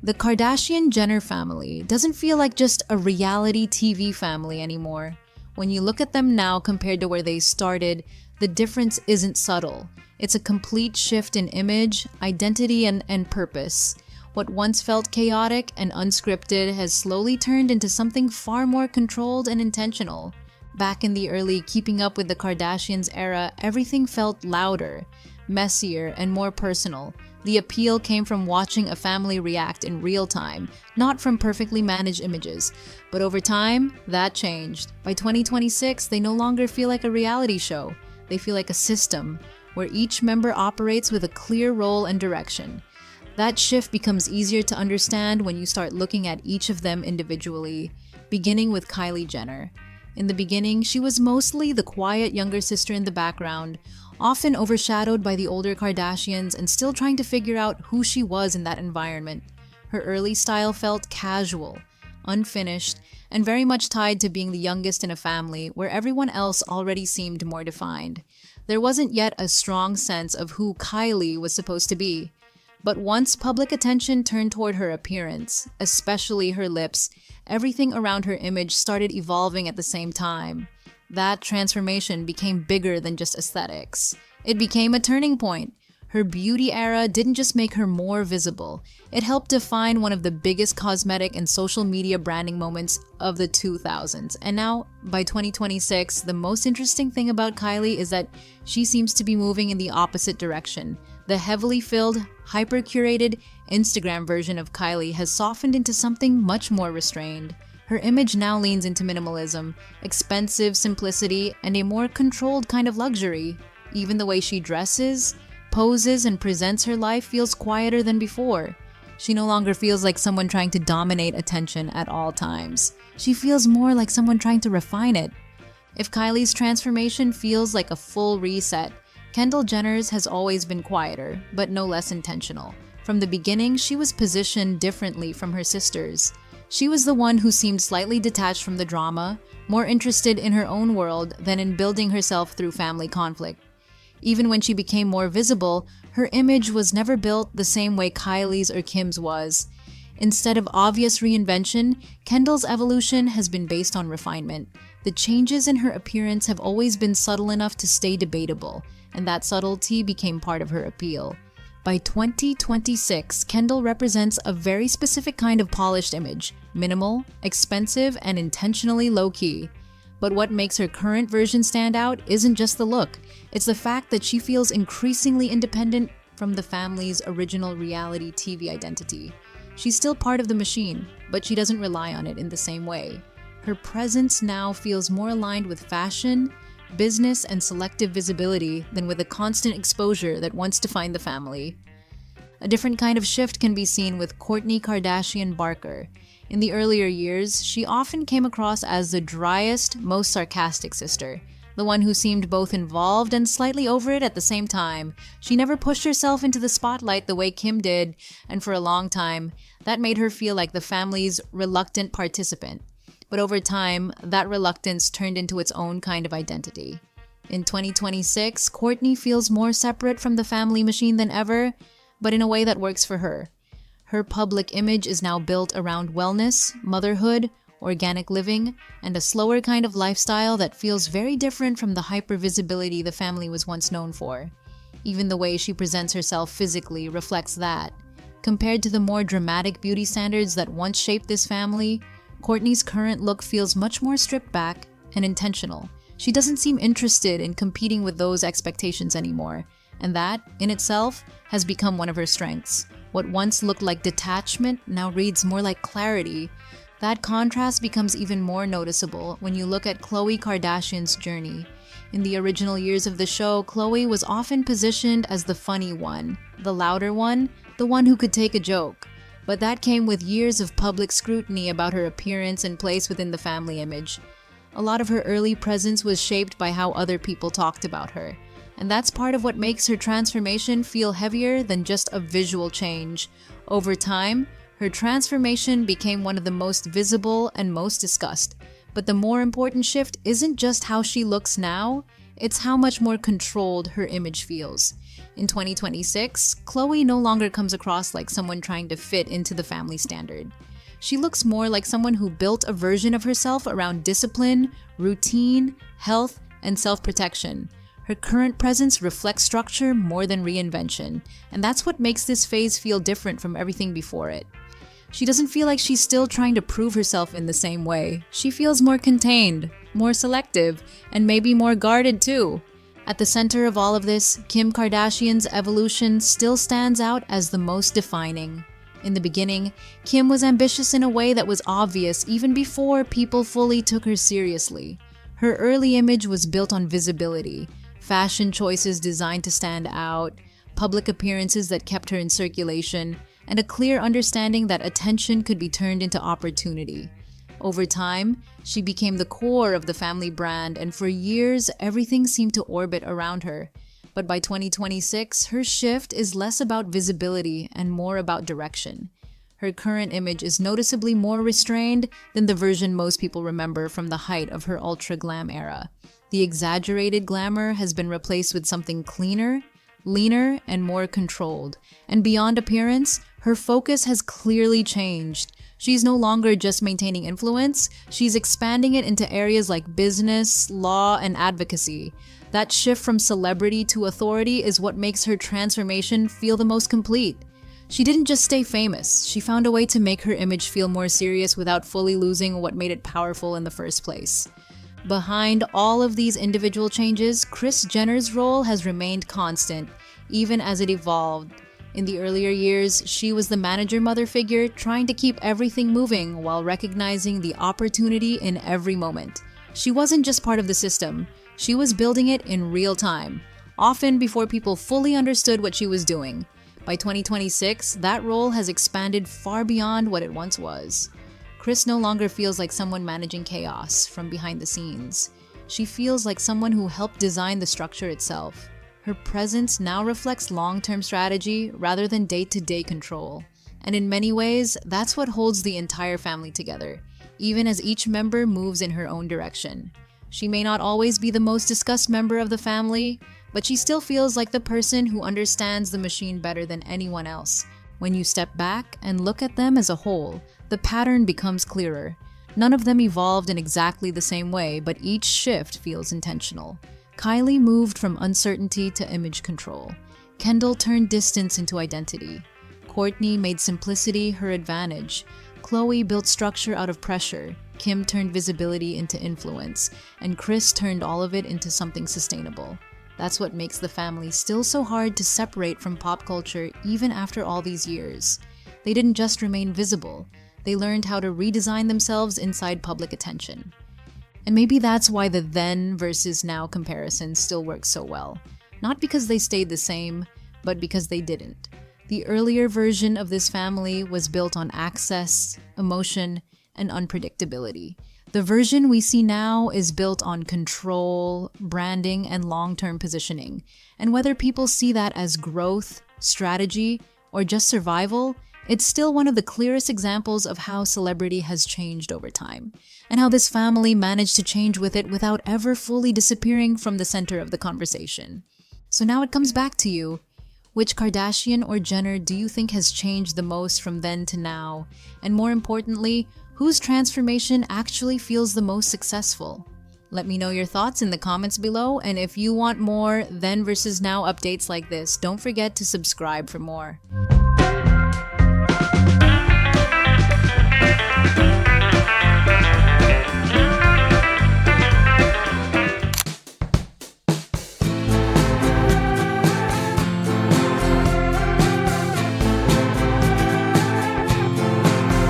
The Kardashian-Jenner family doesn't feel like just a reality TV family anymore. When you look at them now compared to where they started, the difference isn't subtle. It's a complete shift in image, identity, and purpose. What once felt chaotic and unscripted has slowly turned into something far more controlled and intentional. Back in the early Keeping Up with the Kardashians era, everything felt louder, messier, and more personal. The appeal came from watching a family react in real time, not from perfectly managed images. But over time, that changed. By 2026, they no longer feel like a reality show. They feel like a system, where each member operates with a clear role and direction. That shift becomes easier to understand when you start looking at each of them individually, beginning with Kylie Jenner. In the beginning, she was mostly the quiet younger sister in the background, often overshadowed by the older Kardashians and still trying to figure out who she was in that environment. Her early style felt casual, unfinished, and very much tied to being the youngest in a family where everyone else already seemed more defined. There wasn't yet a strong sense of who Kylie was supposed to be. But once public attention turned toward her appearance, especially her lips, everything around her image started evolving at the same time. That transformation became bigger than just aesthetics. It became a turning point. Her beauty era didn't just make her more visible. It helped define one of the biggest cosmetic and social media branding moments of the 2000s. And now, by 2026, the most interesting thing about Kylie is that she seems to be moving in the opposite direction. The heavily filled, hyper-curated Instagram version of Kylie has softened into something much more restrained. Her image now leans into minimalism, expensive simplicity, and a more controlled kind of luxury. Even the way she dresses, poses, and presents her life feels quieter than before. She no longer feels like someone trying to dominate attention at all times. She feels more like someone trying to refine it. If Kylie's transformation feels like a full reset, Kendall Jenner's has always been quieter, but no less intentional. From the beginning, she was positioned differently from her sisters. She was the one who seemed slightly detached from the drama, more interested in her own world than in building herself through family conflict. Even when she became more visible, her image was never built the same way Kylie's or Kim's was. Instead of obvious reinvention, Kendall's evolution has been based on refinement. The changes in her appearance have always been subtle enough to stay debatable, and that subtlety became part of her appeal. By 2026, Kendall represents a very specific kind of polished image, minimal, expensive, and intentionally low-key. But what makes her current version stand out isn't just the look, it's the fact that she feels increasingly independent from the family's original reality TV identity. She's still part of the machine, but she doesn't rely on it in the same way. Her presence now feels more aligned with fashion, business, and selective visibility than with the constant exposure that once defined the family. A different kind of shift can be seen with Kourtney Kardashian-Barker. In the earlier years, she often came across as the driest, most sarcastic sister, the one who seemed both involved and slightly over it at the same time. She never pushed herself into the spotlight the way Kim did, and for a long time, that made her feel like the family's reluctant participant. But over time, that reluctance turned into its own kind of identity. In 2026, Kourtney feels more separate from the family machine than ever, but in a way that works for her. Her public image is now built around wellness, motherhood, organic living, and a slower kind of lifestyle that feels very different from the hypervisibility the family was once known for. Even the way she presents herself physically reflects that. Compared to the more dramatic beauty standards that once shaped this family, Kourtney's current look feels much more stripped back and intentional. She doesn't seem interested in competing with those expectations anymore, and that, in itself, has become one of her strengths. What once looked like detachment now reads more like clarity. That contrast becomes even more noticeable when you look at Khloé Kardashian's journey. In the original years of the show, Khloé was often positioned as the funny one, the louder one, the one who could take a joke. But that came with years of public scrutiny about her appearance and place within the family image. A lot of her early presence was shaped by how other people talked about her. And that's part of what makes her transformation feel heavier than just a visual change. Over time, her transformation became one of the most visible and most discussed. But the more important shift isn't just how she looks now, it's how much more controlled her image feels. In 2026, Khloé no longer comes across like someone trying to fit into the family standard. She looks more like someone who built a version of herself around discipline, routine, health, and self-protection. Her current presence reflects structure more than reinvention, and that's what makes this phase feel different from everything before it. She doesn't feel like she's still trying to prove herself in the same way. She feels more contained, more selective, and maybe more guarded too. At the center of all of this, Kim Kardashian's evolution still stands out as the most defining. In the beginning, Kim was ambitious in a way that was obvious even before people fully took her seriously. Her early image was built on visibility, fashion choices designed to stand out, public appearances that kept her in circulation, and a clear understanding that attention could be turned into opportunity. Over time, she became the core of the family brand, and for years, everything seemed to orbit around her. But by 2026, her shift is less about visibility and more about direction. Her current image is noticeably more restrained than the version most people remember from the height of her ultra-glam era. The exaggerated glamour has been replaced with something cleaner, leaner, and more controlled. And beyond appearance, her focus has clearly changed. She's no longer just maintaining influence, she's expanding it into areas like business, law, and advocacy. That shift from celebrity to authority is what makes her transformation feel the most complete. She didn't just stay famous, she found a way to make her image feel more serious without fully losing what made it powerful in the first place. Behind all of these individual changes, Kris Jenner's role has remained constant, even as it evolved. In the earlier years, she was the manager-mother figure trying to keep everything moving while recognizing the opportunity in every moment. She wasn't just part of the system, she was building it in real time, often before people fully understood what she was doing. By 2026, that role has expanded far beyond what it once was. Kris no longer feels like someone managing chaos from behind the scenes. She feels like someone who helped design the structure itself. Her presence now reflects long-term strategy rather than day-to-day control. And in many ways, that's what holds the entire family together, even as each member moves in her own direction. She may not always be the most discussed member of the family, but she still feels like the person who understands the machine better than anyone else. When you step back and look at them as a whole, the pattern becomes clearer. None of them evolved in exactly the same way, but each shift feels intentional. Kylie moved from uncertainty to image control. Kendall turned distance into identity. Kourtney made simplicity her advantage. Khloé built structure out of pressure. Kim turned visibility into influence. And Kris turned all of it into something sustainable. That's what makes the family still so hard to separate from pop culture even after all these years. They didn't just remain visible. They learned how to redesign themselves inside public attention. And maybe that's why the then versus now comparison still works so well. Not because they stayed the same, but because they didn't. The earlier version of this family was built on access, emotion, and unpredictability. The version we see now is built on control, branding, and long-term positioning. And whether people see that as growth, strategy, or just survival, it's still one of the clearest examples of how celebrity has changed over time, and how this family managed to change with it without ever fully disappearing from the center of the conversation. So now it comes back to you. Which Kardashian or Jenner do you think has changed the most from then to now? And more importantly, whose transformation actually feels the most successful? Let me know your thoughts in the comments below, and if you want more then versus now updates like this, don't forget to subscribe for more.